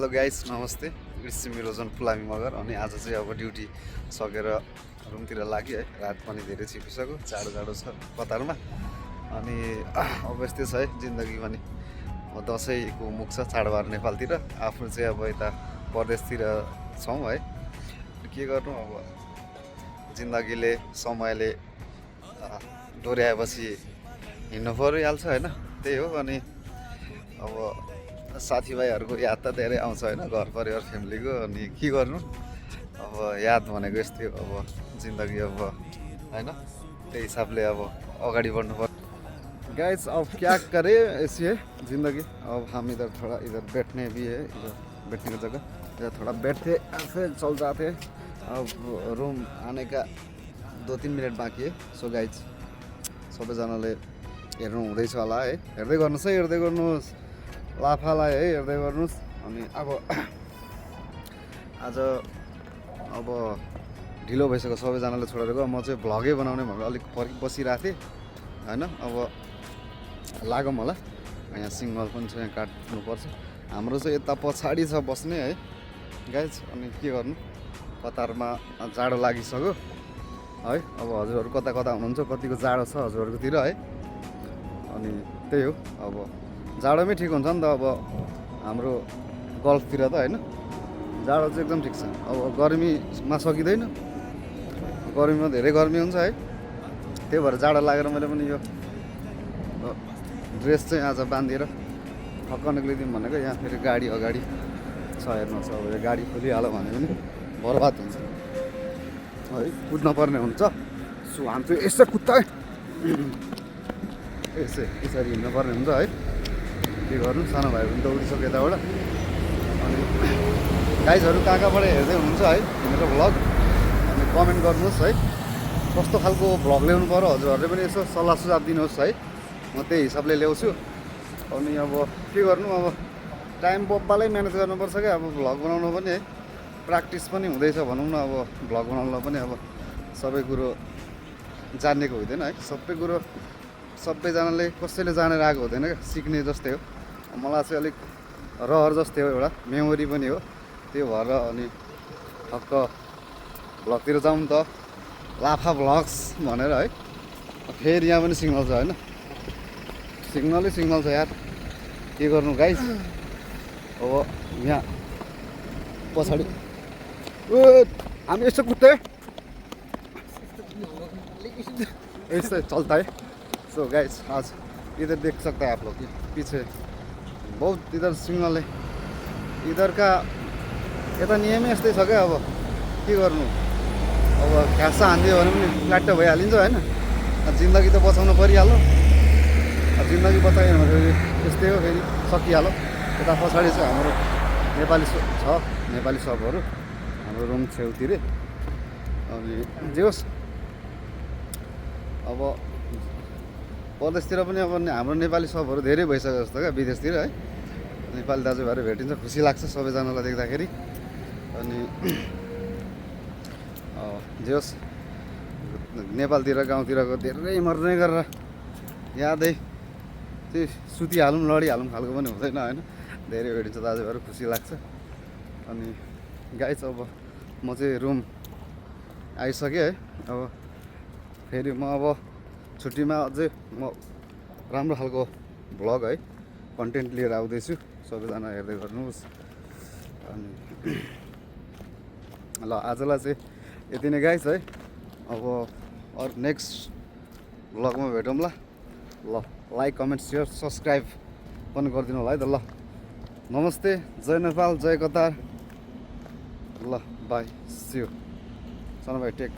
Hello guys, नमस्ते। It's मेरो जन फुलामी मगर। अनि आज चाहिँ अब ड्युटी सकेर रुमतिर लाग्यो है। रात पनि धेरै छिपिसक्यो, जाडो जाडो छ कतारमा। अनि अब यस्तै छ है जिन्दगी पनि। दसैँको मुख छ चाडबाड नेपालतिर, आफू चाहिँ अब यता परदेशतिर छौँ है। के गर्नु अब, जिन्दगीले समयले डोर्याएपछि हिँड्नु परिहाल्छ होइन। त्यही हो। अनि अब साथीभाइहरूको याद त धेरै आउँछ होइन, घर परिवार फ्यामिलीको। अनि के गर्नु अब, याद भनेको यस्तै हो अब जिन्दगी अब होइन। त्यही हिसाबले अब अगाडि बढ्नु पर्छ गाइस। अब क्या करे, ऐसी है ज़िंदगी। अब हम इधर थोड़ा इधर बैठने भी है, इधर बैठने की जगह इधर थोड़ा बैठते फिर चल जाते हैं। अब रूम आने का 2-3 मिनट बाँकी है। सो गाइज सबैजनाले हेर्नु हुँदैछ होला है, हेर्दै गर्नुहोस् है, हेर्दै गर्नुहोस् लाफालाई है, हेर्दै गर्नुहोस्। अनि अब आज अब ढिलो भइसक्यो, सबैजनाले छोडेर गयो। म चाहिँ भ्लगै बनाउने भनेर अलिक बसिरहेको थिएँ होइन। अब लागौँ होला, यहाँ सिग्नल पनि छ, यहाँ काट्नुपर्छ। हाम्रो चाहिँ यता पछाडि छ बस्ने है गाइज। अनि के गर्नु, कतारमा जाडो लागिसक्यो है। अब हजुरहरू कता कता हुनुहुन्छ, कतिको जाडो छ हजुरहरूकोतिर है। अनि त्यही हो, अब जाडोमै ठिक हुन्छ नि त। अब हाम्रो गल्फतिर त होइन, जाडो चाहिँ एकदम ठिक छ। अब गर्मीमा सकिँदैन, गर्मीमा धेरै गर्मी हुन्छ है। त्यही भएर जाडो लागेर मैले पनि यो ड्रेस चाहिँ आज बाँधिएर ठक्क निक्लिदिउँ भनेको। यहाँ फेरि गाडी अगाडि छ, हेर्नुहोस्। अब यो गाडी खोलिहाल्यो भने पनि बर्बाद हुन्छ है, कुद्न पर्ने हुन्छ। सो हामी चाहिँ यसो कुद्दा यसै यसरी हिँड्नुपर्ने हुन्छ है। के गर्नु, सानो भाइ पनि दौडिसक्यो यताबाट। अनि गाइजहरू कहाँ कहाँबाट हेर्दै हुनुहुन्छ है मेरो भ्लग, अनि कमेन्ट गर्नुहोस् है, कस्तो खालको भ्लग ल्याउनु पर्यो। हजुरहरूले पनि यसो सल्लाह सुझाव दिनुहोस् है, म त्यही हिसाबले ल्याउँछु। अनि अब के गर्नु, अब टाइम बब्बालै म्यानेज गर्नुपर्छ क्या। अब भ्लग बनाउनु पनि है, प्र्याक्टिस पनि हुँदैछ भनौँ न। अब भ्लग बनाउनु पनि अब सबै कुरो जानेको हुँदैन है। सबै कुरो सबैजनाले कसैले जानेर आएको हुँदैन क्या, सिक्ने जस्तै हो। मलाई चाहिँ अलिक रहर जस्तै हो, एउटा मेमोरी पनि हो। त्यो भएर अनि ठक्क भ्लगतिर जाउँ त, लाफा भ्लग्स भनेर है। फेरि यहाँ पनि सिग्नल छ होइन, सिग्नलै सिग्नल छ यार, के गर्नु गाइस। अब यहाँ पछाडि हामी यस्तो कुद्दै ऐसे चलता है। सो गाइस आज इधर देख सकता है आप लोग, पीछे बहुत इधर सिग्नल है। इधर का यता नियमै यस्तै छ क्या। अब के गर्नु, अब घाँस हानिदियो भने पनि फ्ल्याट भइहालिन्छ होइन। जिन्दगी त बचाउनु परिहाल्यो। जिन्दगी बचाएन भने फेरि त्यस्तै हो, फेरि सकिहाल्यो। यता पछाडि चाहिँ हाम्रो नेपाली छ, नेपाली सबहरू हाम्रो रुम छेउतिर। अनि जे होस्, अब परदेशतिर पनि अब हाम्रो नेपाली सबहरू धेरै भइसक्यो जस्तो क्या, विदेशतिर है। नेपाली दाजुभाइहरू भेटिन्छ, खुसी लाग्छ सबैजनालाई देख्दाखेरि। अनि जे होस्, नेपालतिर गाउँतिरको धेरै मर्ने गरेर यादै चाहिँ सुतिहालौँ लडिहालौँ खालको पनि हुँदैन होइन। धेरै भेटिन्छ दाजुभाइहरू, खुसी लाग्छ। अनि गाइस अब म चाहिँ रुम आइसकेँ है। अब फेरि म अब छुट्टीमा अझै म राम्रो खालको भ्लग है, कन्टेन्ट लिएर आउँदैछु। सबैजना हेर्दै गर्नुहोस्। अनि ल आजलाई चाहिँ यति नै गाइस है। अब अरू नेक्स्ट भ्लगमा भेटौँ ल। लाइक कमेन्ट सेयर सब्सक्राइब पनि गरिदिनु होला है त। ल नमस्ते, जय नेपाल, जय कतार। ल बाई, सी यू सानो भाइ, टेक।